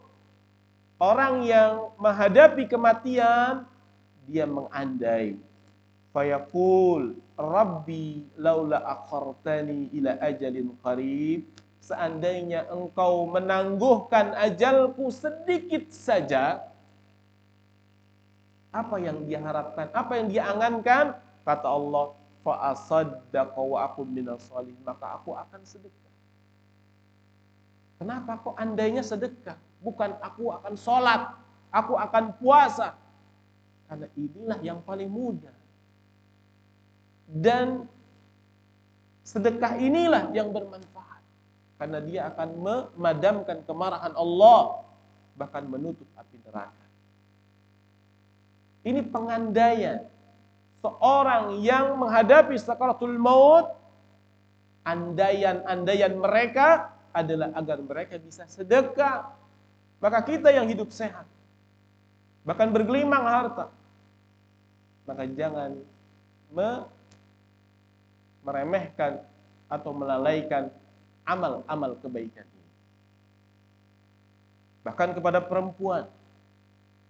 orang yang menghadapi kematian, dia mengandai. Fayaqul, Rabbi laula akhartani ila ajalin qarib, seandainya engkau menangguhkan ajalku sedikit saja. Apa yang dia harapkan, apa yang dia angankan? Kata Allah, fa asaddaqa wa aqum minas shalihin, maka aku akan sedekah. Kenapa kok andainya sedekah? Bukan aku akan sholat, aku akan puasa. Karena inilah yang paling mudah. Dan sedekah inilah yang bermanfaat. Karena dia akan memadamkan kemarahan Allah, bahkan menutup api neraka. Ini pengandaian seorang yang menghadapi sakaratul maut. Andaian mereka adalah agar mereka bisa sedekah. Maka kita yang hidup sehat, bahkan bergelimang harta, maka jangan meremehkan atau melalaikan amal-amal kebaikan ini. Bahkan kepada perempuan,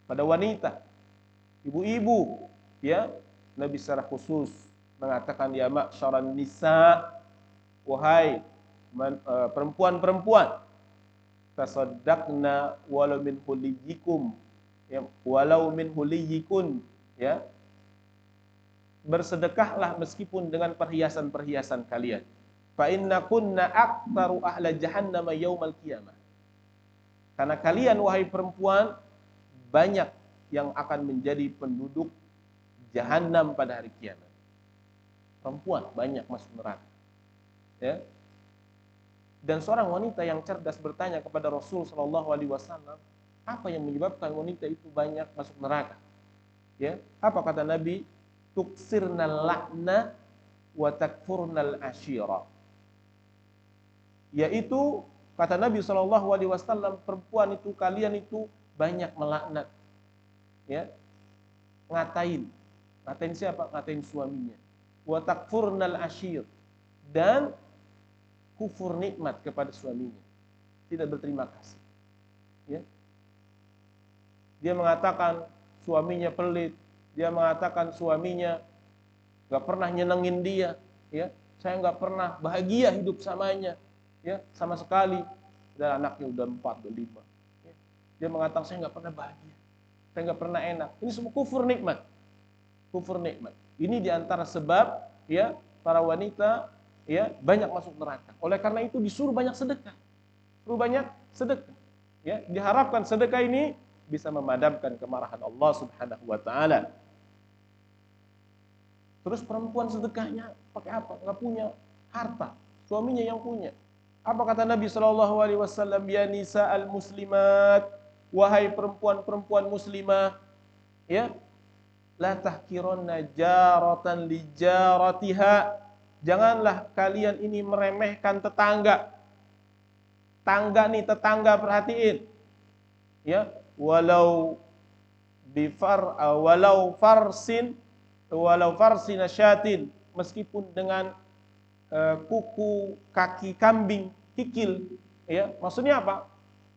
pada wanita, ibu-ibu, ya, Nabi secara khusus mengatakan, ya ma'syaran nisa, wahai perempuan-perempuan, tasaddaqna walau min huliyikum, ya, walau min huliyikun, ya, bersedekahlah meskipun dengan perhiasan-perhiasan kalian. Fa inna kunna aktsaru ahla jahannam yaumal qiyamah. Karena kalian wahai perempuan banyak yang akan menjadi penduduk jahanam pada hari kiamat. Perempuan banyak masuk neraka. Ya. Dan seorang wanita yang cerdas bertanya kepada Rasul sallallahu alaihi wasallam, apa yang menyebabkan wanita itu banyak masuk neraka? Ya, apa kata Nabi? Tuksirnal la'na wa takfurnal ashira. Yaitu kata Nabi sallallahu alaihi wasallam, perempuan itu, kalian itu banyak melaknat. Ya, ngatain siapa? Ngatain suaminya. Wa takfurnal ashir, dan kufur nikmat kepada suaminya, tidak berterima kasih. Ya, dia mengatakan suaminya pelit, dia mengatakan suaminya nggak pernah nyenengin dia, ya, saya nggak pernah bahagia hidup samanya, ya, sama sekali. Dan anaknya udah 4, udah 5. Ya. Dia mengatakan saya nggak pernah bahagia, saya nggak pernah enak. Ini semua kufur nikmat. Kufur nikmat. Ini diantara sebab, ya, para wanita, ya, banyak masuk neraka. Oleh karena itu disuruh banyak sedekah, suruh banyak sedekah. Ya, diharapkan sedekah ini bisa memadamkan kemarahan Allah Subhanahu wa taala. Terus perempuan sedekahnya pakai apa? Enggak punya harta, suaminya yang punya. Apa kata Nabi Shallallahu alaihi wasallam? Ya nisa al-muslimat, wahai perempuan-perempuan muslimah, ya, la tahkironna jaratan li jaratiha. Janganlah kalian ini meremehkan tetangga. Tangga nih, tetangga, perhatiin. Ya, walau farsina syatin, meskipun dengan kuku kaki kambing kikil, ya, maksudnya apa?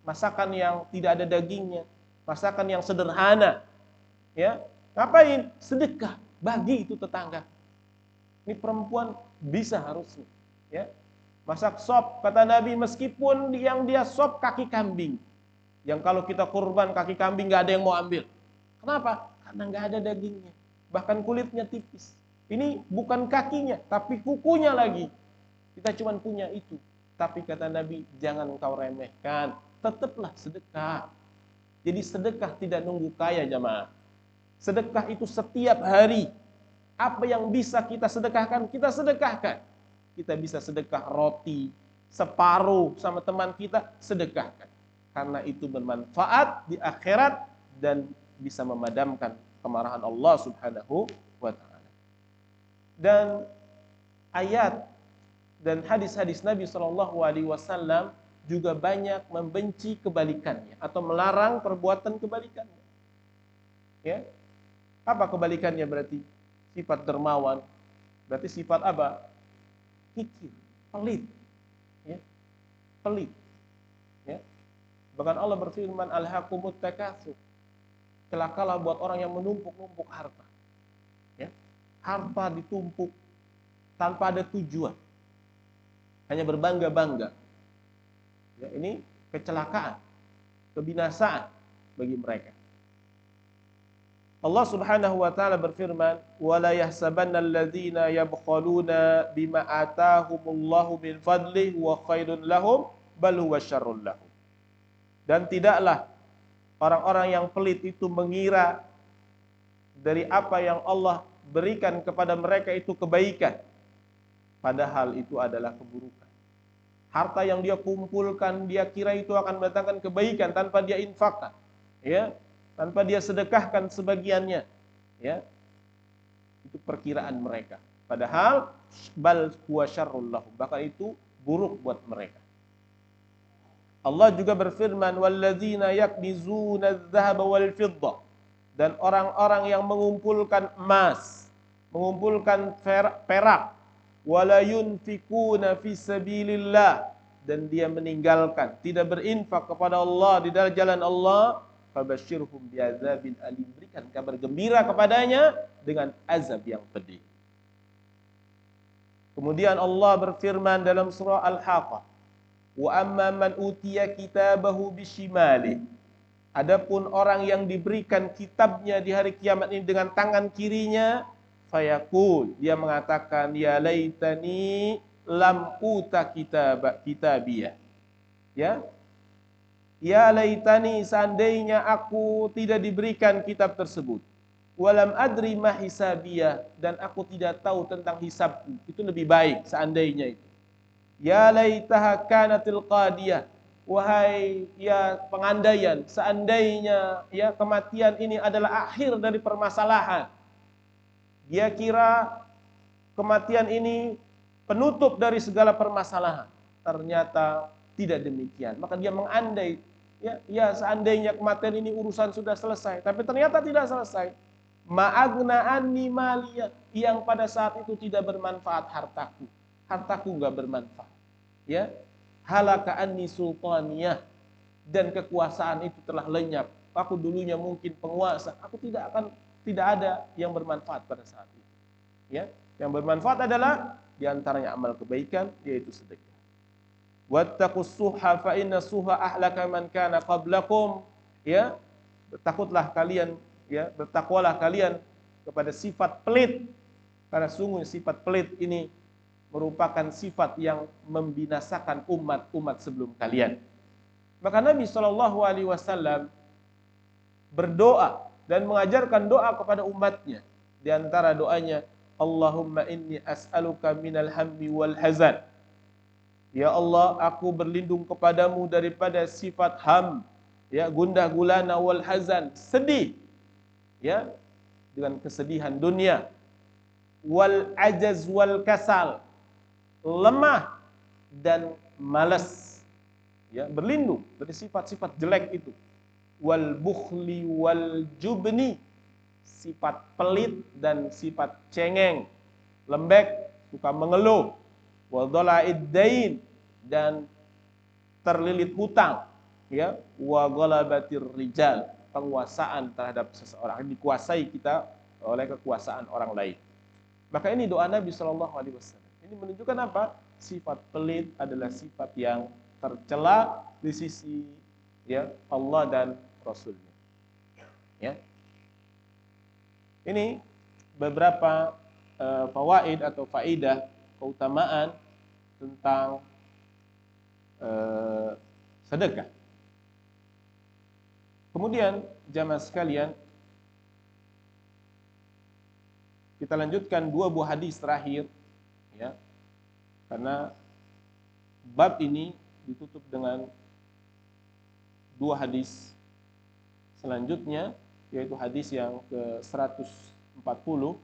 Masakan yang tidak ada dagingnya, masakan yang sederhana, ya. Ngapain? Sedekah, bagi itu tetangga. Ini perempuan bisa harusnya, ya. Masak sop, kata Nabi, meskipun yang dia sop kaki kambing, yang kalau kita kurban kaki kambing nggak ada yang mau ambil. Kenapa? Karena nggak ada dagingnya, bahkan kulitnya tipis. Ini bukan kakinya, tapi kukunya lagi. Kita cuma punya itu. Tapi kata Nabi, jangan engkau remehkan, tetaplah sedekah. Jadi sedekah tidak nunggu kaya, jamaah. Sedekah itu setiap hari. Apa yang bisa kita sedekahkan, kita sedekahkan. Kita bisa sedekah roti, separuh sama teman kita, sedekahkan. Karena itu bermanfaat di akhirat dan bisa memadamkan kemarahan Allah Subhanahu wa ta'ala. Dan ayat dan hadis-hadis Nabi Shallallahu alaihi wasallam juga banyak membenci kebalikannya atau melarang perbuatan kebalikannya. Ya. Apa kebalikannya berarti? Sifat dermawan. Berarti sifat apa? Kikir, pelit. Ya. Pelit. Ya. Bahkan Allah berfirman, alhaqumut takatsur. Celakalah buat orang yang menumpuk-numpuk harta. Ya. Harta ditumpuk tanpa ada tujuan, hanya berbangga-bangga. Ya, ini kecelakaan, kebinasaan bagi mereka. Allah Subhanahu wa taala berfirman, "Wala yahsabanna alladzina yabkhaluna bima atahumullahu min fadlihi wa khairun lahum bal huwa syarrul lahum." Dan tidaklah orang-orang yang pelit itu mengira dari apa yang Allah berikan kepada mereka itu kebaikan, padahal itu adalah keburukan. Harta yang dia kumpulkan, dia kira itu akan mendatangkan kebaikan tanpa dia infakkan, ya, tanpa dia sedekahkan sebagiannya, ya. Itu perkiraan mereka. Padahal bal huwa syarrul lahum, bahkan itu buruk buat mereka. Allah juga berfirman, walladzina yaknizuna adz-dzahaba wal fiddah. Dan orang-orang yang mengumpulkan emas, mengumpulkan perak, wala yunfikuna fi sabilillah, dan dia meninggalkan, tidak berinfak kepada Allah di dalam jalan Allah, fabasyirhum bi'adzabin alim, berikan kabar gembira kepadanya dengan azab yang pedih. Kemudian Allah berfirman dalam surah Al-Haqqah, wa amma man utiya kitabahu bisyimali. Adapun orang yang diberikan kitabnya di hari kiamat ini dengan tangan kirinya, fayaqul, dia mengatakan, ya laitani lam uta kitabiyah. Ya. Ya laitani, seandainya aku tidak diberikan kitab tersebut. Walam adri ma hisabiyah, dan aku tidak tahu tentang hisabku. Itu lebih baik seandainya itu. Ya laitaha kanatil qadiyah. Wahai ya pengandaian, seandainya ya kematian ini adalah akhir dari permasalahan. Dia kira kematian ini penutup dari segala permasalahan. Ternyata tidak demikian. Maka dia mengandai, ya seandainya kematian ini urusan sudah selesai, tapi ternyata tidak selesai. Ma'agna anni maliyah, yang pada saat itu tidak bermanfaat hartaku. Hartaku enggak bermanfaat. Ya. Halaka anni sultaniyah, dan kekuasaan itu telah lenyap. Aku dulunya mungkin penguasa, aku tidak ada yang bermanfaat pada saat itu. Ya, yang bermanfaat adalah diantaranya amal kebaikan, yaitu sedekah. Wattaqus suha fa inna suha ahlaka man kana qablakum. Ya, bertakwalah kalian kepada sifat pelit, karena sungguh sifat pelit ini merupakan sifat yang membinasakan umat-umat sebelum kalian. Maka Nabi SAW berdoa dan mengajarkan doa kepada umatnya. Di antara doanya, Allahumma inni as'aluka minal hammi wal hazan. Ya Allah, aku berlindung kepadamu daripada sifat ham, ya, gundah gulana, wal hazan, sedih, ya, dengan kesedihan dunia, wal ajaz wal kasal, lemah dan malas, ya, berlindung dari sifat-sifat jelek itu, wal bukhli wal jubni, sifat pelit dan sifat cengeng, lembek, suka mengeluh, wa dhala'id dain, dan terlilit hutang, ya, wa ghalabatir rijal, penguasaan terhadap seseorang, dikuasai kita oleh kekuasaan orang lain. Maka ini doa Nabi SAW. Ini menunjukkan apa? Sifat pelit adalah sifat yang tercela di sisi, ya, Allah dan Rasulnya. Ya. Ini beberapa fawaid atau faidah, keutamaan tentang sedekah. Kemudian jamaah sekalian, kita lanjutkan dua buah hadis terakhir, ya, karena bab ini ditutup dengan dua hadis selanjutnya, yaitu hadis yang ke-140.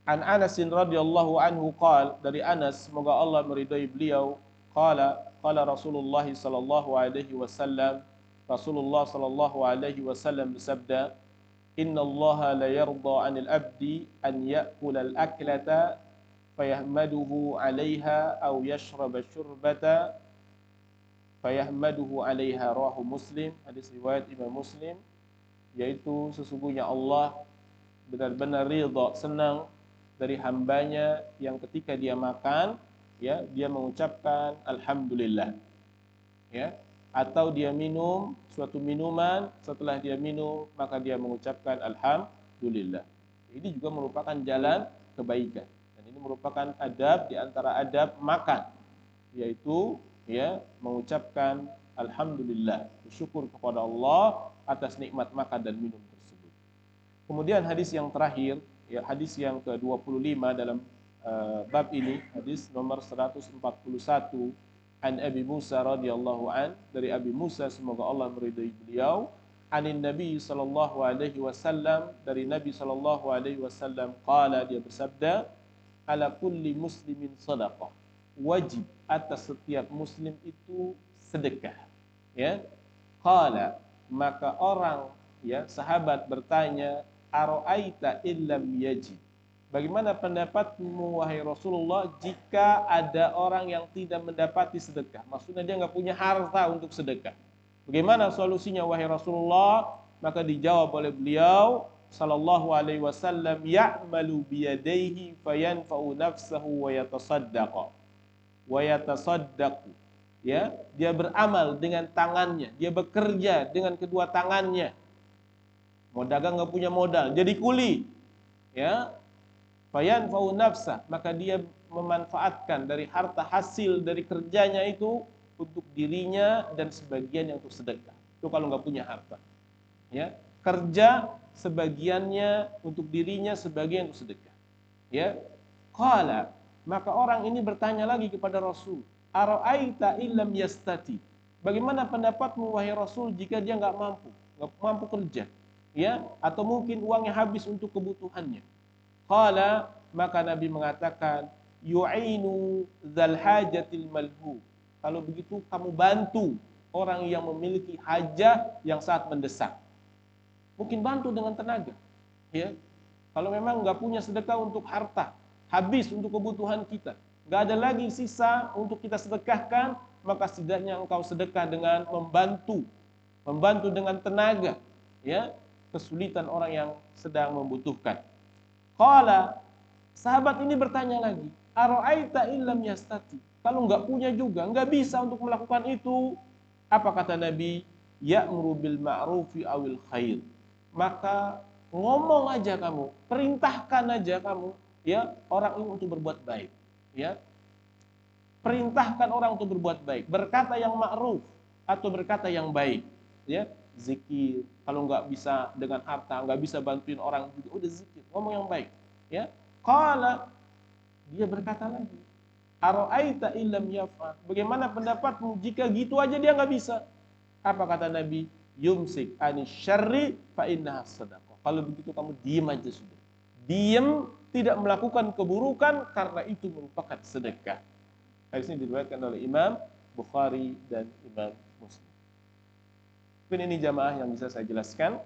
An Anas radhiyallahu anhu qala, dari Anas, semoga Allah meridai beliau, qala Rasulullah sallallahu alaihi wasallam, Rasulullah sallallahu alaihi wasallam bersabda, innallaha la yarda 'anil abdi an ya'kula al-aklata fayahmaduhu 'alaiha aw yashraba syurbata fayahmaduhu 'alaiha, rawahu Muslim. Hadis riwayat Imam Muslim, yaitu sesungguhnya Allah benar-benar ridha, senang dari hambanya yang ketika dia makan, ya, dia mengucapkan alhamdulillah, ya, atau dia minum suatu minuman, setelah dia minum maka dia mengucapkan alhamdulillah. Ini juga merupakan jalan kebaikan, dan ini merupakan adab di antara adab makan, yaitu, ya, mengucapkan alhamdulillah, bersyukur kepada Allah atas nikmat makan dan minum tersebut. Kemudian hadis yang terakhir, ya, hadis yang ke-25 dalam bab ini, hadis nomor 141, an Abi Musa radhiyallahu an, dari Abi Musa, semoga Allah meridai beliau, anin Nabi sallallahu alaihi wasallam, dari Nabi sallallahu alaihi wasallam, qala, dia bersabda, ala kulli muslimin sadaqah, wajib atas setiap muslim itu sedekah, ya. Qala, maka orang, ya, sahabat bertanya, ara'aita illam yajid, bagaimana pendapatmu wahai Rasulullah jika ada orang yang tidak mendapati sedekah? Maksudnya dia nggak punya harta untuk sedekah. Bagaimana solusinya wahai Rasulullah? Maka dijawab oleh beliau sallallahu alaihi wasallam, ya'malu biyadaihi fayanfa'u nafsahu wa yatasaddaqu, ya, dia beramal dengan tangannya, dia bekerja dengan kedua tangannya. Mau dagang nggak punya modal, jadi kuli, ya, fayanfa'u nafsa, maka dia memanfaatkan dari harta hasil dari kerjanya itu untuk dirinya dan sebagiannya untuk sedekah. Itu kalau nggak punya harta, ya, kerja sebagiannya untuk dirinya, sebagian untuk sedekah, ya. Qala, maka orang ini bertanya lagi kepada Rasul, ara'aita illam yastati, bagaimana pendapatmu wahai Rasul jika dia nggak mampu kerja, ya, atau mungkin uangnya habis untuk kebutuhannya. Qala, maka Nabi mengatakan, yu'inu dzal hajatil malhu, kalau begitu kamu bantu orang yang memiliki hajat yang sangat mendesak. Mungkin bantu dengan tenaga, ya. Kalau memang nggak punya sedekah untuk harta, habis untuk kebutuhan kita, nggak ada lagi sisa untuk kita sedekahkan, maka setidaknya engkau sedekah dengan membantu dengan tenaga, ya, kesulitan orang yang sedang membutuhkan. Qala, sahabat ini bertanya lagi, ara'aita illam yastati, kalau nggak punya juga, nggak bisa untuk melakukan itu, apa kata Nabi? Ya'muru bil ma'rufi awil khair, maka ngomong aja kamu, perintahkan aja kamu, ya, orang ini untuk berbuat baik, ya. Perintahkan orang untuk berbuat baik, berkata yang ma'ruf atau berkata yang baik, ya. Zikir, kalau nggak bisa dengan harta, nggak bisa bantuin orang juga, udah zikir, ngomong yang baik, ya. Qala, dia berkata lagi, ara'aita illam yaf'al, bagaimana pendapatmu jika gitu aja dia nggak bisa? Apa kata Nabi? Yumsik anis syarri fa innaha sadaqah. Kalau begitu kamu diam aja sudah. Diam, tidak melakukan keburukan karena itu merupakan sedekah. Hadis ini diriwayatkan oleh Imam Bukhari dan Imam Muslim. Mungkin ini jamaah yang bisa saya jelaskan,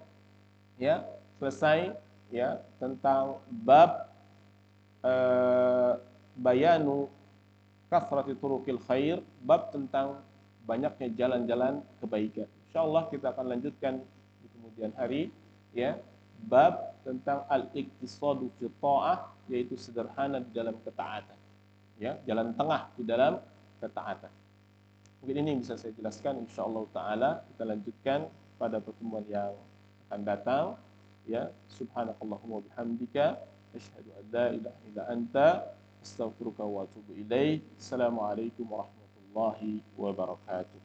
ya. Selesai, ya, tentang bab bayanu kathrati turuqil khair, bab tentang banyaknya jalan-jalan kebaikan. Insyaallah kita akan lanjutkan di kemudian hari, ya, bab tentang al-iqtisadu fi ta'ah, yaitu sederhana di dalam ketaatan, ya, jalan tengah di dalam ketaatan. Mungkin ini yang bisa saya jelaskan, insyaallah taala kita lanjutkan pada pertemuan yang akan datang, ya. Subhanakallahumma bihamdika asyhadu an la ilaha illa anta astaghfiruka wa atubu ilaik. Assalamualaikum warahmatullahi wabarakatuh.